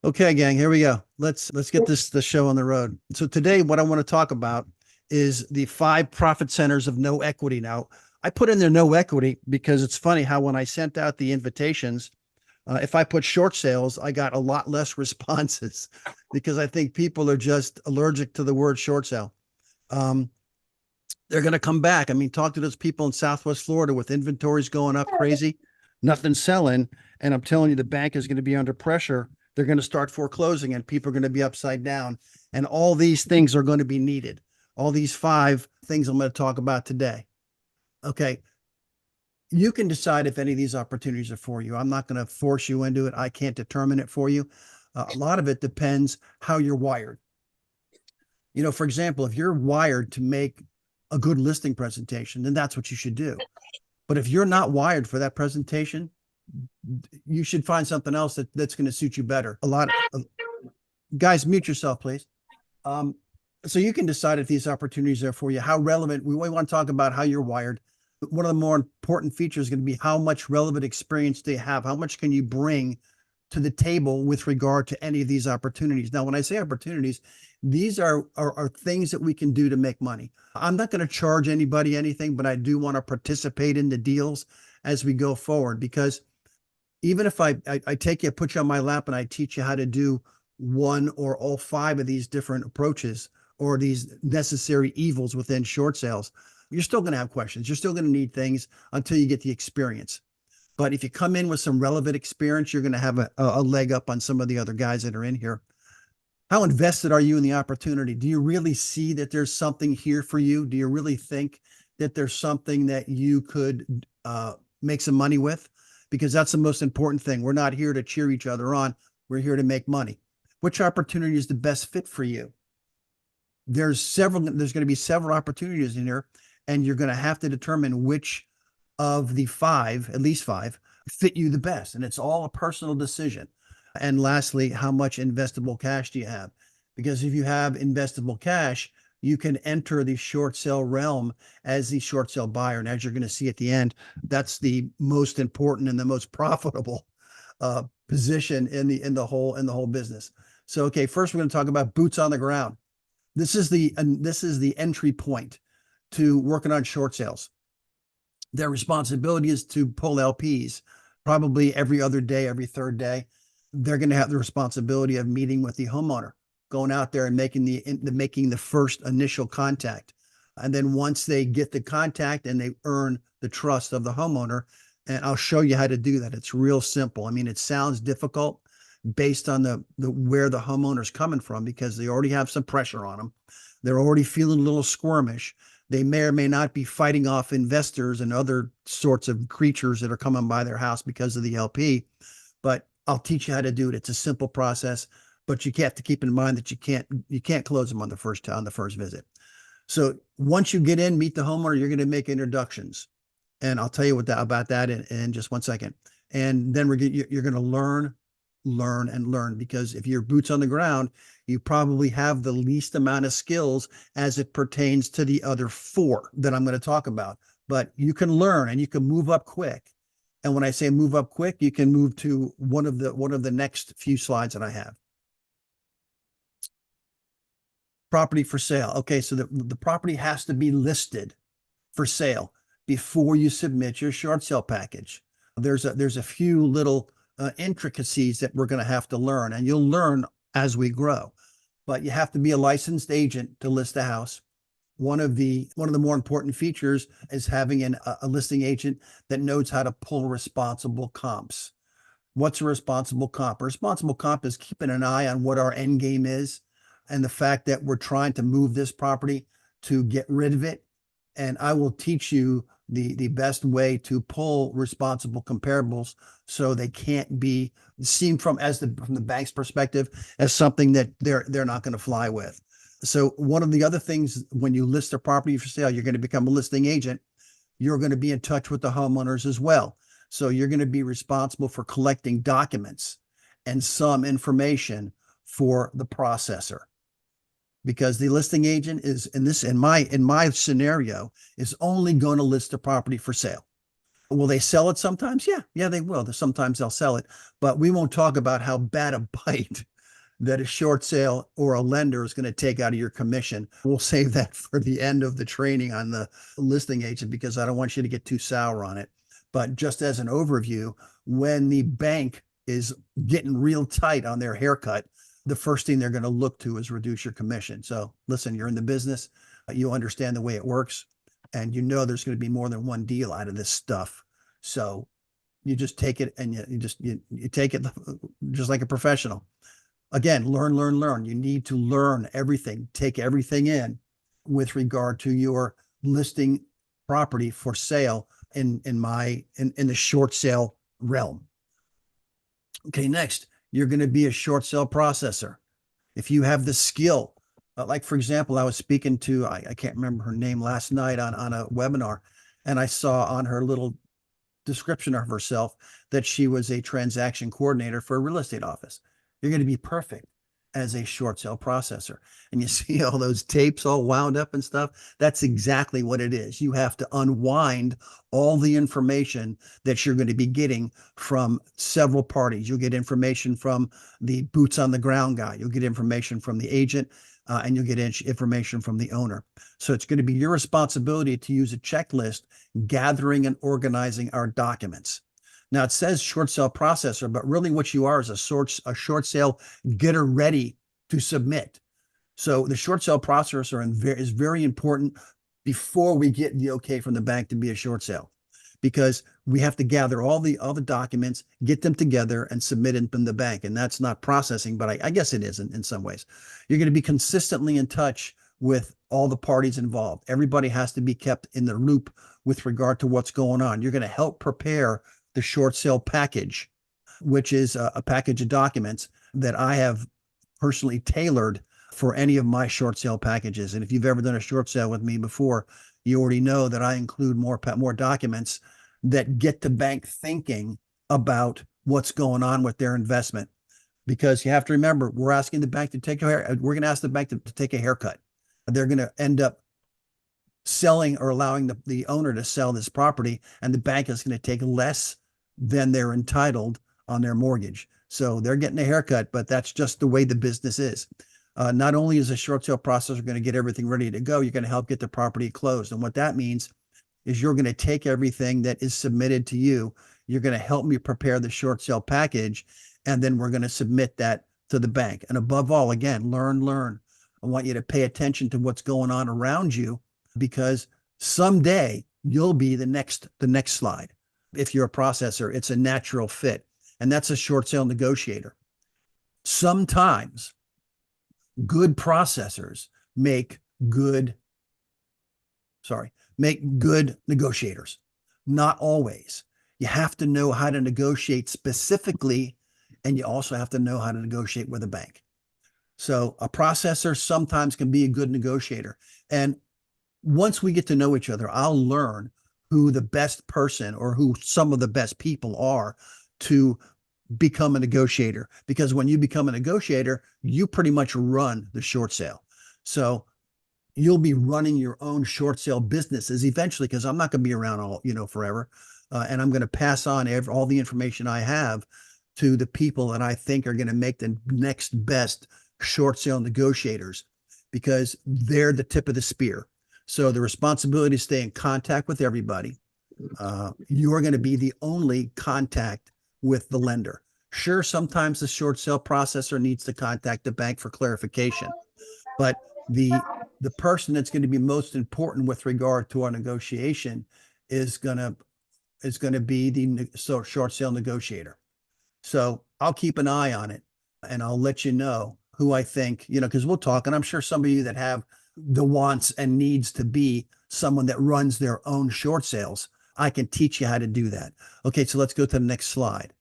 Okay, gang, here we go. Let's get the show on the road. So today what I want to talk about is the five profit centers of no equity. Now, I put in there no equity because it's funny how when I sent out the invitations, if I put short sales, I got a lot less responses because I think people are just allergic to the word short sale. Um, they're going to come back. I mean, talk to those people in Southwest Florida with inventories going up crazy, nothing selling. And I'm telling you, the bank is going to be under pressure. They're going to start foreclosing and people are going to be upside down. And all these things are going to be needed. All these five things I'm going to talk about today. Okay. You can decide if any of these opportunities are for you. I'm not going to force you into it. I can't determine it for you. A lot of it depends how you're wired. For example, if you're wired to make a good listing presentation, then that's what you should do. But if you're not wired for that presentation, you should find something else that's going to suit you better. A lot of guys, mute yourself, please. Um, so you can decide if these opportunities are for you, how relevant. We want to talk about how you're wired. One of the more important features is going to be how much relevant experience do you have? How much can you bring to the table with regard to any of these opportunities? Now, when I say opportunities, these are things that we can do to make money. I'm not going to charge anybody anything, but I do want to participate in the deals as we go forward, because even if I take you, put you on my lap and I teach you how to do one or all five of these different approaches or these necessary evils within short sales, you're still going to have questions. You're still going to need things until you get the experience. But if you come in with some relevant experience, you're going to have a leg up on some of the other guys that are in here. How invested are you in the opportunity? Do you really see that there's something here for you? Do you really think that there's something that you could make some money with? Because that's the most important thing. We're not here to cheer each other on. We're here to make money. Which opportunity is the best fit for you? There's going to be several opportunities in here, and you're going to have to determine which of the five, at least five, fit you the best. And it's all a personal decision. And lastly, how much investable cash do you have? Because if you have investable cash, you can enter the short sale realm as the short sale buyer. And as you're going to see at the end, that's the most important and the most profitable position in the whole business. So, okay, first we're going to talk about boots on the ground. This is the entry point to working on short sales. Their responsibility is to pull LPs probably every other day, every third day. They're going to have the responsibility of meeting with the homeowner, going out there and making the first initial contact. And then once they get the contact and they earn the trust of the homeowner, and I'll show you how to do that. It's real simple. I mean, it sounds difficult based on the where the homeowner's coming from, because they already have some pressure on them. They're already feeling a little squirmish. They may or may not be fighting off investors and other sorts of creatures that are coming by their house because of the LP. But I'll teach you how to do it. It's a simple process, but you have to keep in mind that you can't close them on the first visit. So once you get in, meet the homeowner, you're going to make introductions, and I'll tell you about that in just 1 second. And then you're going to learn, and learn, because if you're boots on the ground, you probably have the least amount of skills as it pertains to the other four that I'm going to talk about. But you can learn and you can move up quick. And when I say move up quick, you can move to one of the next few slides that I have. Property for sale. Okay, so the property has to be listed for sale before you submit your short sale package. There's a few little intricacies that we're going to have to learn, and you'll learn as we grow. But you have to be a licensed agent to list a house. One of the more important features is having a listing agent that knows how to pull responsible comps. What's a responsible comp? A responsible comp is keeping an eye on what our end game is and the fact that we're trying to move this property to get rid of it. And I will teach you the best way to pull responsible comparables so they can't be seen from the bank's perspective as something that they're not going to fly with. So one of the other things, when you list a property for sale, you're going to become a listing agent. You're going to be in touch with the homeowners as well. So you're going to be responsible for collecting documents and some information for the processor, because the listing agent is in my scenario is only going to list the property for sale. Will they sell it sometimes? Yeah, they will. Sometimes they'll sell it, but we won't talk about how bad a bite that a short sale or a lender is going to take out of your commission. We'll save that for the end of the training on the listing agent because I don't want you to get too sour on it. But just as an overview, when the bank is getting real tight on their haircut, the first thing they're going to look to is reduce your commission. So listen, you're in the business, you understand the way it works, and you know there's going to be more than one deal out of this stuff. So you just take it and you take it just like a professional. Again, learn. You need to learn everything, take everything in with regard to your listing property for sale in the short sale realm. Okay, next, you're going to be a short sale processor. If you have the skill, like for example, I was speaking to, I can't remember her name last night on a webinar, and I saw on her little description of herself that she was a transaction coordinator for a real estate office. You're going to be perfect as a short sale processor. And you see all those tapes all wound up and stuff. That's exactly what it is. You have to unwind all the information that you're going to be getting from several parties. You'll get information from the boots on the ground guy. You'll get information from the agent, and you'll get information from the owner. So it's going to be your responsibility to use a checklist, gathering and organizing our documents. Now it says short sale processor, but really what you are is a short sale getter ready to submit. So the short sale processor is very important before we get the okay from the bank to be a short sale, because we have to gather all the documents, get them together, and submit them in the bank. And that's not processing, but I guess it is in some ways. You're going to be consistently in touch with all the parties involved. Everybody has to be kept in the loop with regard to what's going on. You're going to help prepare the short sale package, which is a package of documents that I have personally tailored for any of my short sale packages. And if you've ever done a short sale with me before, you already know that I include more documents that get the bank thinking about what's going on with their investment. Because you have to remember, we're asking the bank to take we're going to ask the bank to take a haircut. They're going to end up selling or allowing the owner to sell this property, and the bank is going to take less than they're entitled on their mortgage. So they're getting a haircut, but that's just the way the business is. Not only is a short sale processor going to get everything ready to go, you're going to help get the property closed. And what that means is you're going to take everything that is submitted to you. You're going to help me prepare the short sale package, and then we're going to submit that to the bank. And above all, again, learn. I want you to pay attention to what's going on around you, because someday you'll be the next slide. If you're a processor, it's a natural fit. And that's a short sale negotiator. Sometimes good processors make good negotiators. Not always. You have to know how to negotiate specifically, and you also have to know how to negotiate with a bank. So a processor sometimes can be a good negotiator. And once we get to know each other, I'll learn who the best person or who some of the best people are to become a negotiator. Because when you become a negotiator, you pretty much run the short sale. So you'll be running your own short sale businesses eventually, because I'm not going to be around forever. And I'm going to pass on all the information I have to the people that I think are going to make the next best short sale negotiators, because they're the tip of the spear. So the responsibility is to stay in contact with everybody. You're going to be the only contact with the lender. Sure, sometimes the short sale processor needs to contact the bank for clarification, but the person that's going to be most important with regard to our negotiation is going to be the short sale negotiator. So I'll keep an eye on it, and I'll let you know who I think, because we'll talk, and I'm sure some of you that have the wants and needs to be someone that runs their own short sales, I can teach you how to do that. Okay, so let's go to the next slide.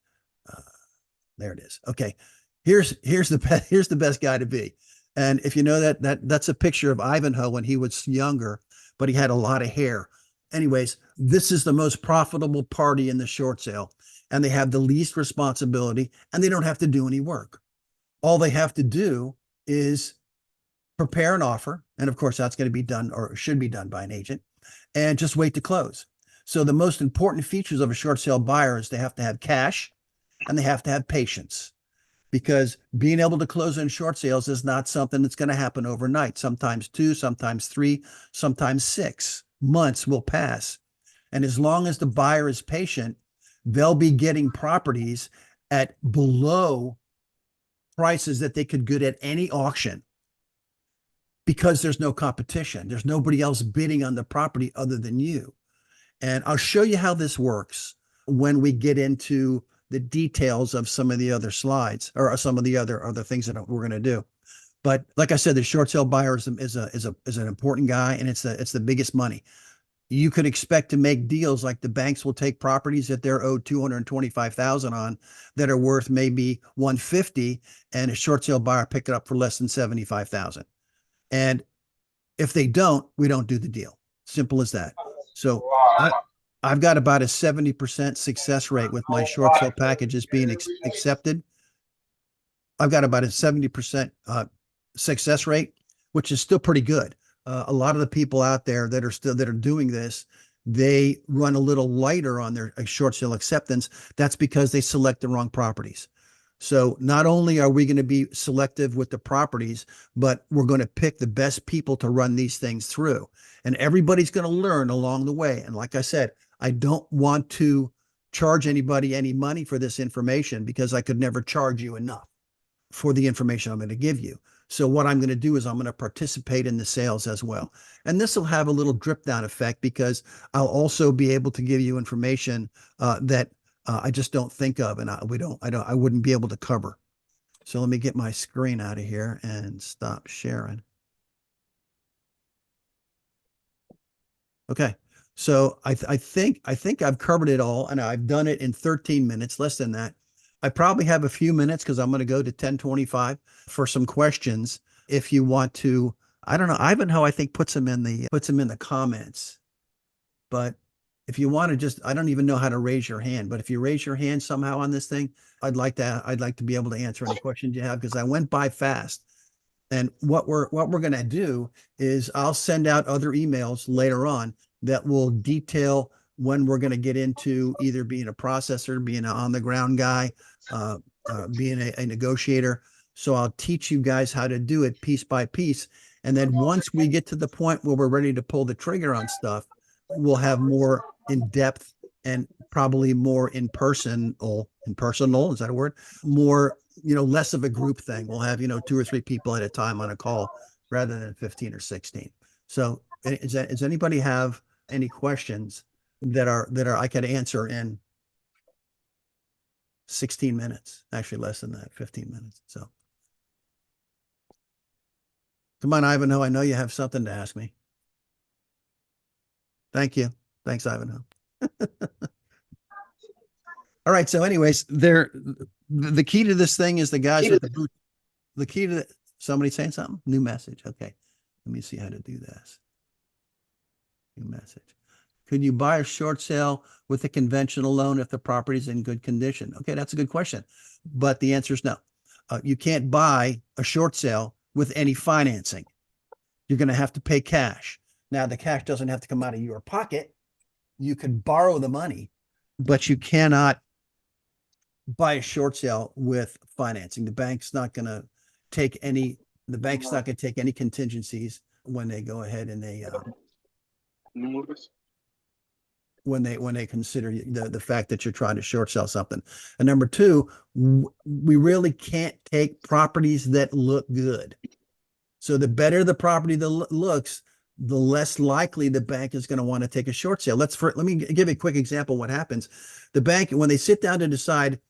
There it is. Okay, here's the best guy to be. And if you know that's a picture of Ivanhoe when he was younger, but he had a lot of hair. Anyways, this is the most profitable party in the short sale, and they have the least responsibility, and they don't have to do any work. All they have to do is prepare an offer. And of course, that's going to be done, or should be done, by an agent, and just wait to close. So the most important features of a short sale buyer is they have to have cash and they have to have patience, because being able to close in short sales is not something that's going to happen overnight. Sometimes 2, sometimes 3, sometimes 6 months will pass. And as long as the buyer is patient, they'll be getting properties at below prices that they could get at any auction, because there's no competition. There's nobody else bidding on the property other than you. And I'll show you how this works when we get into the details of some of the other slides, or some of the other things that we're going to do. But like I said, the short sale buyer is an important guy, and it's the biggest money. You could expect to make deals like the banks will take properties that they're owed 225,000 on that are worth maybe 150, and a short sale buyer pick it up for less than 75,000. And if they don't, we don't do the deal. Simple as that. So I've got about a 70% success rate with my short sale packages being accepted. I've got about a 70% success rate, which is still pretty good. A lot of the people out there that are doing this, they run a little lighter on their short sale acceptance. That's because they select the wrong properties. So not only are we going to be selective with the properties, but we're going to pick the best people to run these things through. And everybody's going to learn along the way. And like I said, I don't want to charge anybody any money for this information, because I could never charge you enough for the information I'm going to give you. So what I'm going to do is I'm going to participate in the sales as well. And this will have a little drip down effect, because I'll also be able to give you information that I just don't think of, and I wouldn't be able to cover. So let me get my screen out of here and stop sharing. Okay. So I think I've covered it all, and I've done it in 13 minutes, less than that. I probably have a few minutes, because I'm going to go to 10:25 for some questions. If you want to, I don't know, Ivanhoe, I think puts them in the comments. But if you want to just, I don't even know how to raise your hand, but if you raise your hand somehow on this thing, I'd like to be able to answer any questions you have, because I went by fast. And what we're going to do is I'll send out other emails later on that will detail when we're going to get into either being a processor, being an on the ground guy, being a negotiator. So I'll teach you guys how to do it piece by piece. And then once we get to the point where we're ready to pull the trigger on stuff, we'll have more in depth and probably more impersonal, is that a word? More, less of a group thing. We'll have, 2 or 3 people at a time on a call rather than 15 or 16. So does anybody have any questions that are I could answer in 16 minutes, actually less than that, 15 minutes. So come on, Ivanhoe. I know you have something to ask me. Thank you. Thanks, Ivanhoe. All right. So anyways, the key to this thing is the guys with the boot. The key to somebody saying something? New message. Okay. Let me see how to do this. New message. Could you buy a short sale with a conventional loan if the property is in good condition? Okay, that's a good question. But the answer is no. You can't buy a short sale with any financing. You're going to have to pay cash. Now, the cash doesn't have to come out of your pocket. You can borrow the money, but you cannot buy a short sale with financing. The bank's not going to take any contingencies when they go ahead and when they consider the fact that you're trying to short sell something. And number 2, we really can't take properties that look good. So the better the property that looks, the less likely the bank is going to want to take a short sale. Let me give a quick example of what happens. The bank, when they sit down to decide,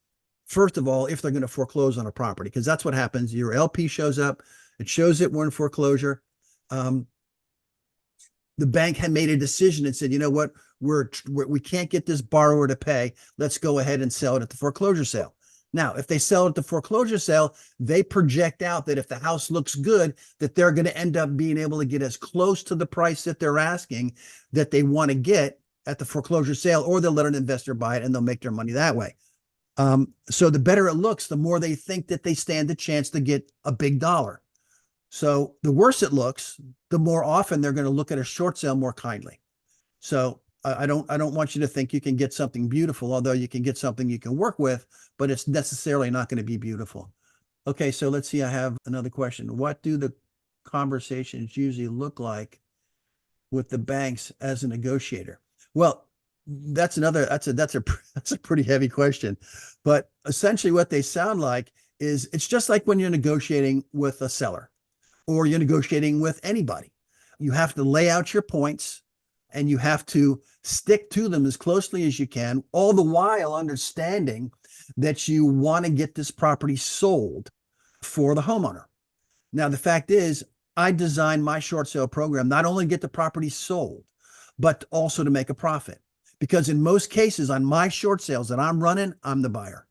first of all, if they're going to foreclose on a property, because that's what happens. Your LP shows up, it shows that we're in foreclosure. The bank had made a decision and said, you know what, we can't get this borrower to pay. Let's go ahead and sell it at the foreclosure sale. Now, if they sell it at the foreclosure sale, they project out that if the house looks good, that they're going to end up being able to get as close to the price that they're asking that they want to get at the foreclosure sale, or they'll let an investor buy it and they'll make their money that way. So the better it looks, the more they think that they stand a chance to get a big dollar. So the worse it looks, the more often they're going to look at a short sale more kindly. So I don't want you to think you can get something beautiful, although you can get something you can work with, but it's necessarily not going to be beautiful. Okay, so let's see. I have another question. What do the conversations usually look like with the banks as a negotiator? Well, that's that's a pretty heavy question, but essentially what they sound like is it's just like when you're negotiating with a seller or you're negotiating with anybody. You have to lay out your points and you have to stick to them as closely as you can, all the while understanding that you want to get this property sold for the homeowner. Now, the fact is, I designed my short sale program not only to get the property sold, but also to make a profit. Because in most cases on my short sales that I'm running, I'm the buyer.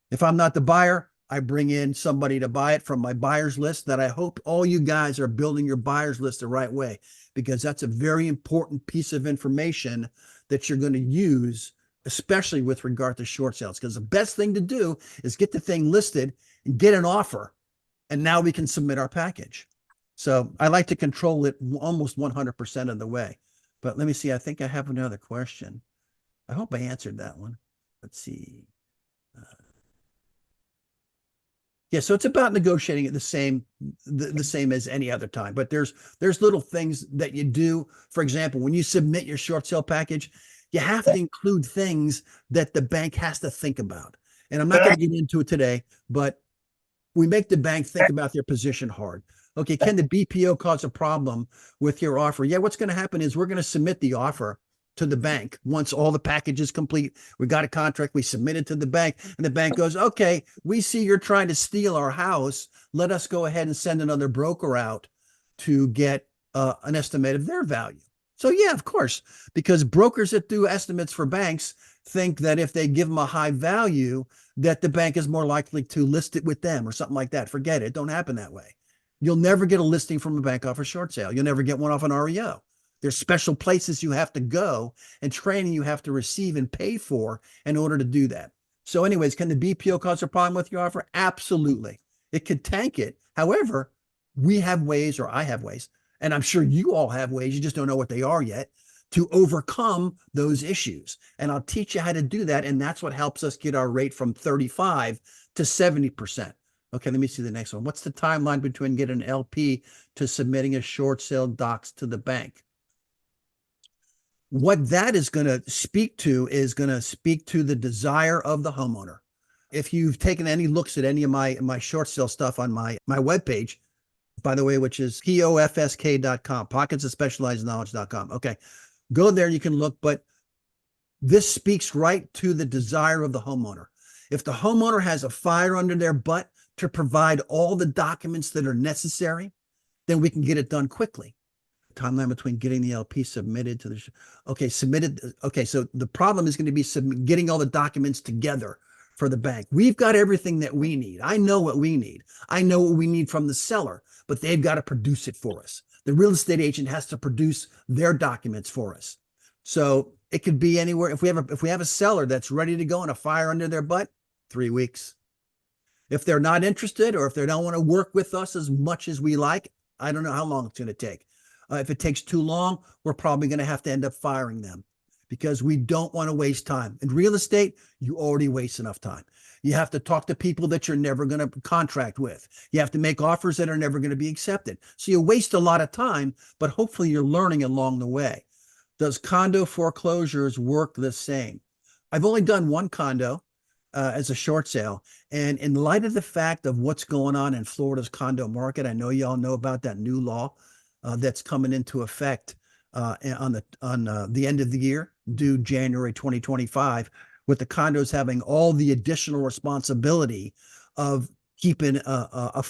If I'm not the buyer, I bring in somebody to buy it from my buyer's list. That I hope all you guys are building your buyer's list the right way, because that's a very important piece of information that you're going to use, especially with regard to short sales. Because the best thing to do is get the thing listed and get an offer, and now we can submit our package. So I like to control it almost 100% of the way. But let me see. I think I have another question. I hope I answered that one. Let's see. Yeah, so it's about negotiating it the same as any other time. But there's little things that you do. For example, when you submit your short sale package, you have to include things that the bank has to think about. And I'm not going to get into it today, but we make the bank think about their position hard. Okay, can the BPO cause a problem with your offer? Yeah, what's going to happen is we're going to submit the offer to the bank. Once all the package is complete, we got a contract, we submit it to the bank, and the bank goes, okay, we see you're trying to steal our house. Let us go ahead and send another broker out to get an estimate of their value. So yeah, of course, because brokers that do estimates for banks think that if they give them a high value, that the bank is more likely to list it with them or something like that. Forget it. Don't happen that way. You'll never get a listing from a bank off a short sale. You'll never get one off an REO. There's special places you have to go and training you have to receive and pay for in order to do that. So anyways, can the BPO cause a problem with your offer? Absolutely. It could tank it. However, we have ways, or I have ways, and I'm sure you all have ways, you just don't know what they are yet, to overcome those issues. And I'll teach you how to do that. And that's what helps us get our rate from 35 to 70%. Okay, let me see the next one. What's the timeline between getting an LP to submitting a short sale docs to the bank? What that is going to speak to is going to speak to the desire of the homeowner. If you've taken any looks at any of my short sale stuff on my webpage, by the way, which is POFSK.com, pocketsofspecializedknowledge.com. Okay, go there, you can look, but this speaks right to the desire of the homeowner. If the homeowner has a fire under their butt to provide all the documents that are necessary, then we can get it done quickly. Timeline between getting the LP submitted to the, okay, submitted. Okay, so the problem is going to be getting all the documents together for the bank. We've got everything that we need. I know what we need. I know what we need from the seller, but they've got to produce it for us. The real estate agent has to produce their documents for us. So it could be anywhere. If we have a seller that's ready to go and a fire under their butt, 3 weeks. If they're not interested, or if they don't want to work with us as much as we like, I don't know how long it's going to take. If it takes too long, we're probably going to have to end up firing them, because we don't want to waste time. In real estate, you already waste enough time. You have to talk to people that you're never going to contract with. You have to make offers that are never going to be accepted. So you waste a lot of time, but hopefully you're learning along the way. Does condo foreclosures work the same? I've only done one condo as a short sale. And in light of the fact of what's going on in Florida's condo market, I know y'all know about that new law that's coming into effect on the end of the year, due January 2025, with the condos having all the additional responsibility of keeping a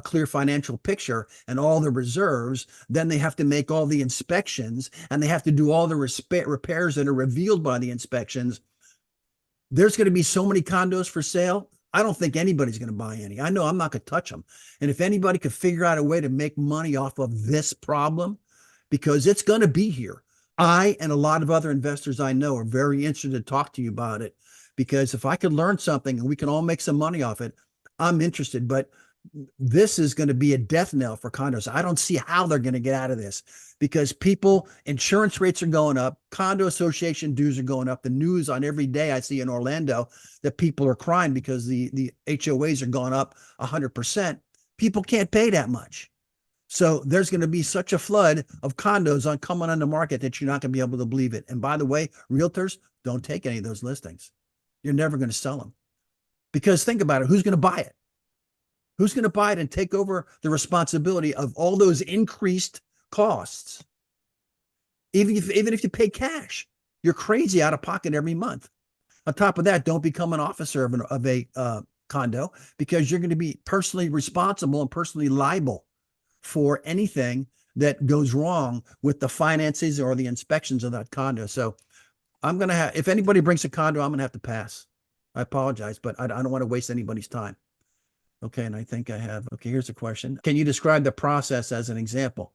clear financial picture and all the reserves. Then they have to make all the inspections, and they have to do all the repairs that are revealed by the inspections. There's going to be so many condos for sale. I don't think anybody's going to buy any. I know I'm not going to touch them. And if anybody could figure out a way to make money off of this problem, because it's going to be here, I and a lot of other investors I know are very interested to talk to you about it, because if I could learn something and we can all make some money off it, I'm interested. But this is going to be a death knell for condos. I don't see how they're going to get out of this because insurance rates are going up, condo association dues are going up. The news on every day I see in Orlando that people are crying because the HOAs are going up 100%. People can't pay that much. So there's going to be such a flood of condos coming on the market that you're not going to be able to believe it. And by the way, realtors, don't take any of those listings. You're never going to sell them because think about it. Who's going to buy it? Who's going to buy it and take over the responsibility of all those increased costs? Even if you pay cash, you're crazy out of pocket every month. On top of that, don't become an officer of a condo because you're going to be personally responsible and personally liable for anything that goes wrong with the finances or the inspections of that condo. So I'm going to have, if anybody brings a condo, I'm going to have to pass. I apologize, but I don't want to waste anybody's time. Okay. And I think I have, okay, here's a question. Can you describe the process as an example?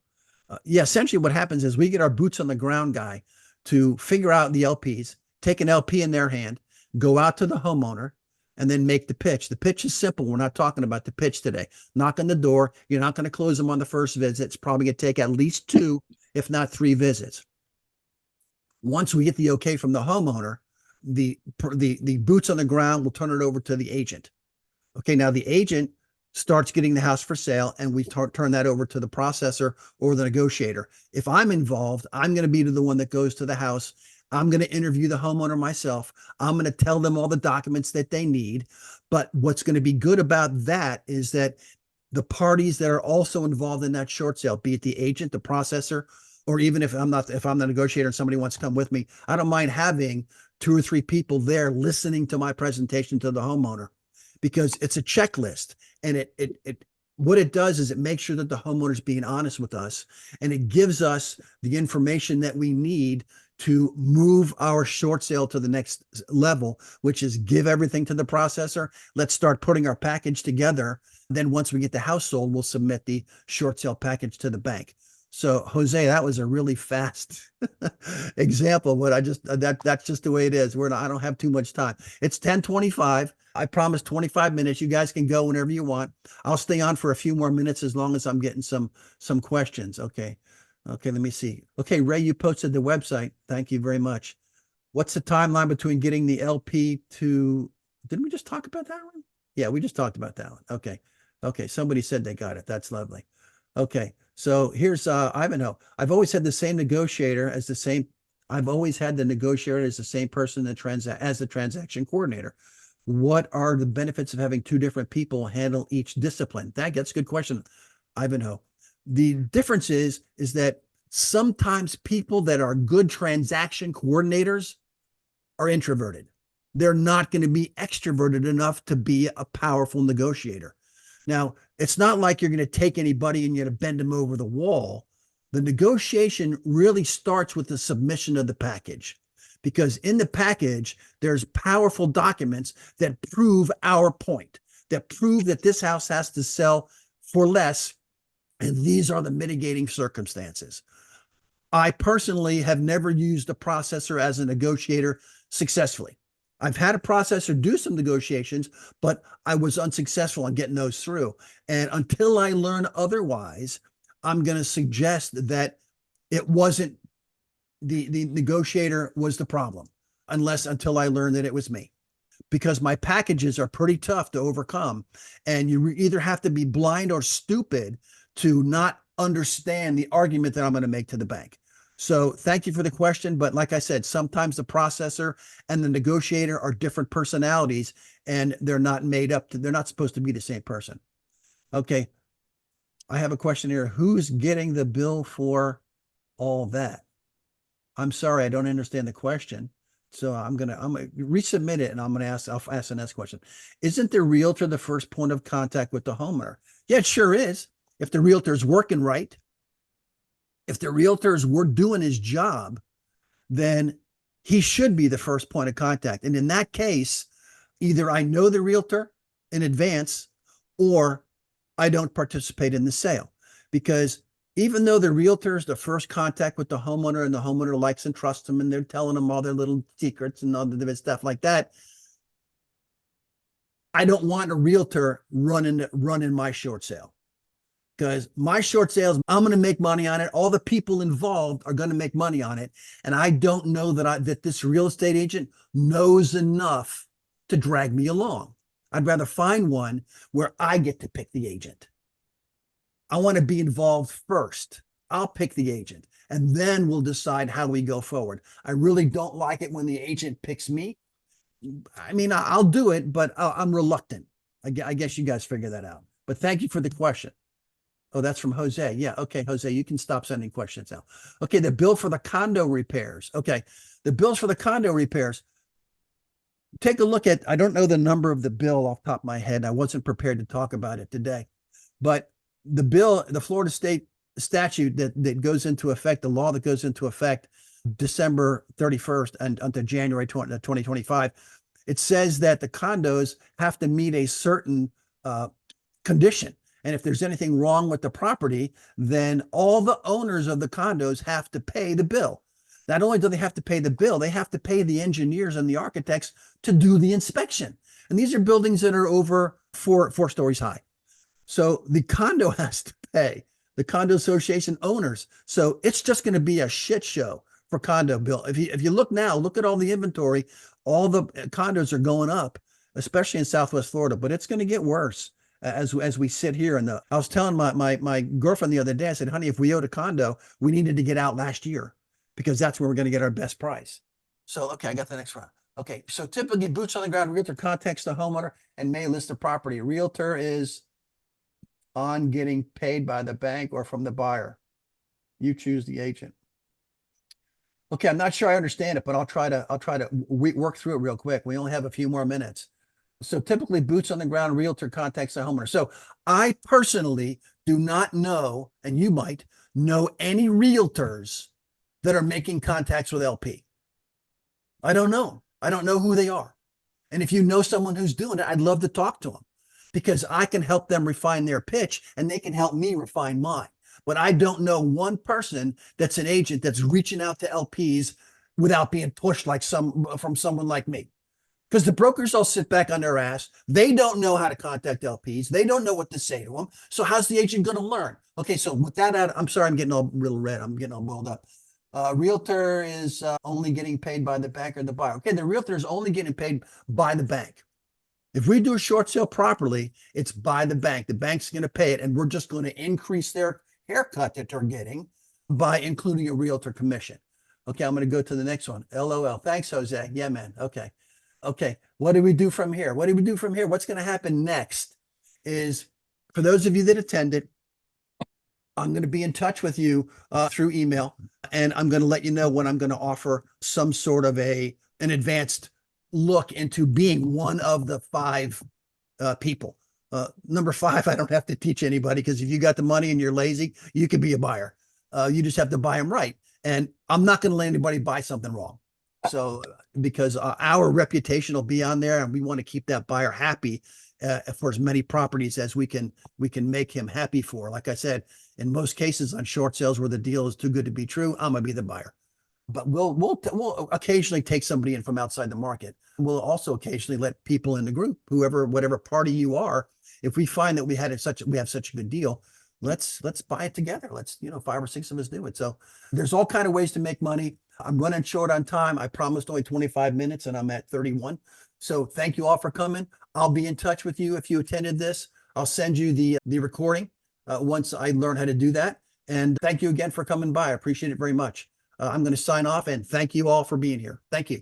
Yeah, essentially what happens is we get our boots on the ground guy to figure out the LPs, take an LP in their hand, go out to the homeowner, and then make the pitch. The pitch is simple. We're not talking about the pitch today. Knock on the door. You're not going to close them on the first visit. It's probably going to take at least 2, if not 3 visits. Once we get the okay from the homeowner, the boots on the ground will turn it over to the agent. Okay, now the agent starts getting the house for sale and we turn that over to the processor or the negotiator. If I'm involved, I'm going to be the one that goes to the house. I'm going to interview the homeowner myself. I'm going to tell them all the documents that they need. But what's going to be good about that is that the parties that are also involved in that short sale, be it the agent, the processor, or even if I'm the negotiator and somebody wants to come with me, I don't mind having 2 or 3 people there listening to my presentation to the homeowner because it's a checklist. And what it does is it makes sure that the homeowner is being honest with us and it gives us the information that we need to move our short sale to the next level, which is give everything to the processor. Let's start putting our package together. Then once we get the house sold, we'll submit the short sale package to the bank. So Jose, that was a really fast example, but that's just the way it is. I don't have too much time. It's 10:25. I promised 25 minutes. You guys can go whenever you want. I'll stay on for a few more minutes as long as I'm getting some questions. Okay. Okay, let me see. Okay, Ray, you posted the website. Thank you very much. What's the timeline between getting the LP to, didn't we just talk about that one? Yeah, we just talked about that one. Okay. Okay, somebody said they got it. That's lovely. Okay, so here's Ivanhoe. I've always had the same negotiator as the same, I've always had the negotiator as the same person that as the transaction coordinator. What are the benefits of having 2 different people handle each discipline? That's a good question, Ivanhoe. The difference is that sometimes people that are good transaction coordinators are introverted. They're not going to be extroverted enough to be a powerful negotiator. Now, it's not like you're going to take anybody and you're going to bend them over the wall. The negotiation really starts with the submission of the package, because in the package, there's powerful documents that prove our point, that prove that this house has to sell for less. And these are the mitigating circumstances. I personally have never used a processor as a negotiator successfully. I've had a processor do some negotiations, but I was unsuccessful in getting those through. And until I learn otherwise, I'm going to suggest that it wasn't the negotiator was the problem, until I learned that it was me. Because my packages are pretty tough to overcome. And you either have to be blind or stupid to not understand the argument that I'm going to make to the bank. So thank you for the question. But like I said, sometimes the processor and the negotiator are different personalities and they're not they're not supposed to be the same person. Okay. I have a question here. Who's getting the bill for all that? I'm sorry, I don't understand the question. So I'm gonna resubmit it and I'll ask the next question. Isn't the realtor the first point of contact with the homeowner? Yeah, it sure is. If the realtor's working right, if the realtor's doing his job, then he should be the first point of contact. And in that case, either I know the realtor in advance or I don't participate in the sale. Because even though the realtor is the first contact with the homeowner and the homeowner likes and trusts them and they're telling them all their little secrets and all the different stuff like that, I don't want a realtor running my short sale, because my short sales, I'm going to make money on it. All the people involved are going to make money on it. And I don't know that this real estate agent knows enough to drag me along. I'd rather find one where I get to pick the agent. I want to be involved first. I'll pick the agent and then we'll decide how we go forward. I really don't like it when the agent picks me. I mean, I'll do it, but I'm reluctant. I guess you guys figure that out. But thank you for the question. Oh, that's from Jose. Yeah. Okay, Jose, you can stop sending questions now. Okay, the bill for the condo repairs. Okay, the bills for the condo repairs. Take a look at, I don't know the number of the bill off the top of my head. I wasn't prepared to talk about it today. But the bill, the Florida state statute that goes into effect, the law that goes into effect December 31st and until January 2025, it says that the condos have to meet a certain condition. And if there's anything wrong with the property, then all the owners of the condos have to pay the bill. Not only do they have to pay the bill, they have to pay the engineers and the architects to do the inspection. And these are buildings that are over four stories high. So the condo has to pay, the condo association owners. So it's just going to be a shit show for condo bill. If you look now, look at all the inventory, all the condos are going up, especially in Southwest Florida, but it's going to get worse as we sit here. And I was telling my girlfriend the other day, I said, honey, if we owed a condo, we needed to get out last year because that's where we're going to get our best price. So, okay, I got the next one. Okay, so typically boots on the ground, realtor contacts the homeowner and may list the property. Realtor is on getting paid by the bank or from the buyer. You choose the agent. Okay, I'm not sure I understand it, but I'll try to work through it real quick. We only have a few more minutes. So typically boots on the ground, realtor contacts the homeowner. So I personally do not know, and you might know, any realtors that are making contacts with LP. I don't know. I don't know who they are. And if you know someone who's doing it, I'd love to talk to them because I can help them refine their pitch and they can help me refine mine. But I don't know one person that's an agent that's reaching out to LPs without being pushed like from someone like me. Because the brokers all sit back on their ass. They don't know how to contact LPs. They don't know what to say to them. So how's the agent going to learn? Okay, so with that out, I'm sorry, I'm getting all real red. I'm getting all boiled up. Realtor is only getting paid by the bank or the buyer. Okay, the realtor is only getting paid by the bank. If we do a short sale properly, it's by the bank. The bank's going to pay it, and we're just going to increase their haircut that they're getting by including a realtor commission. Okay, I'm going to go to the next one. LOL. Thanks, Jose. Yeah, man. Okay. Okay. What do we do from here? What do we do from here? What's going to happen next is, for those of you that attended, I'm going to be in touch with you through email, and I'm going to let you know when I'm going to offer some sort of an advanced look into being one of the 5 people. Number 5, I don't have to teach anybody, because if you got the money and you're lazy, you can be a buyer. You just have to buy them right. And I'm not going to let anybody buy something wrong. So because our reputation will be on there, and we want to keep that buyer happy for as many properties as we can make him happy for. Like I said, in most cases on short sales where the deal is too good to be true, I'm gonna be the buyer. But we'll occasionally take somebody in from outside the market. We'll also occasionally let people in the group, whatever party you are, if we find that we have such a good deal, let's buy it together. Let's, 5 or 6 of us do it. So there's all kind of ways to make money. I'm running short on time. I promised only 25 minutes and I'm at 31. So thank you all for coming. I'll be in touch with you if you attended this. I'll send you the recording once I learn how to do that. And thank you again for coming by. I appreciate it very much. I'm going to sign off and thank you all for being here. Thank you.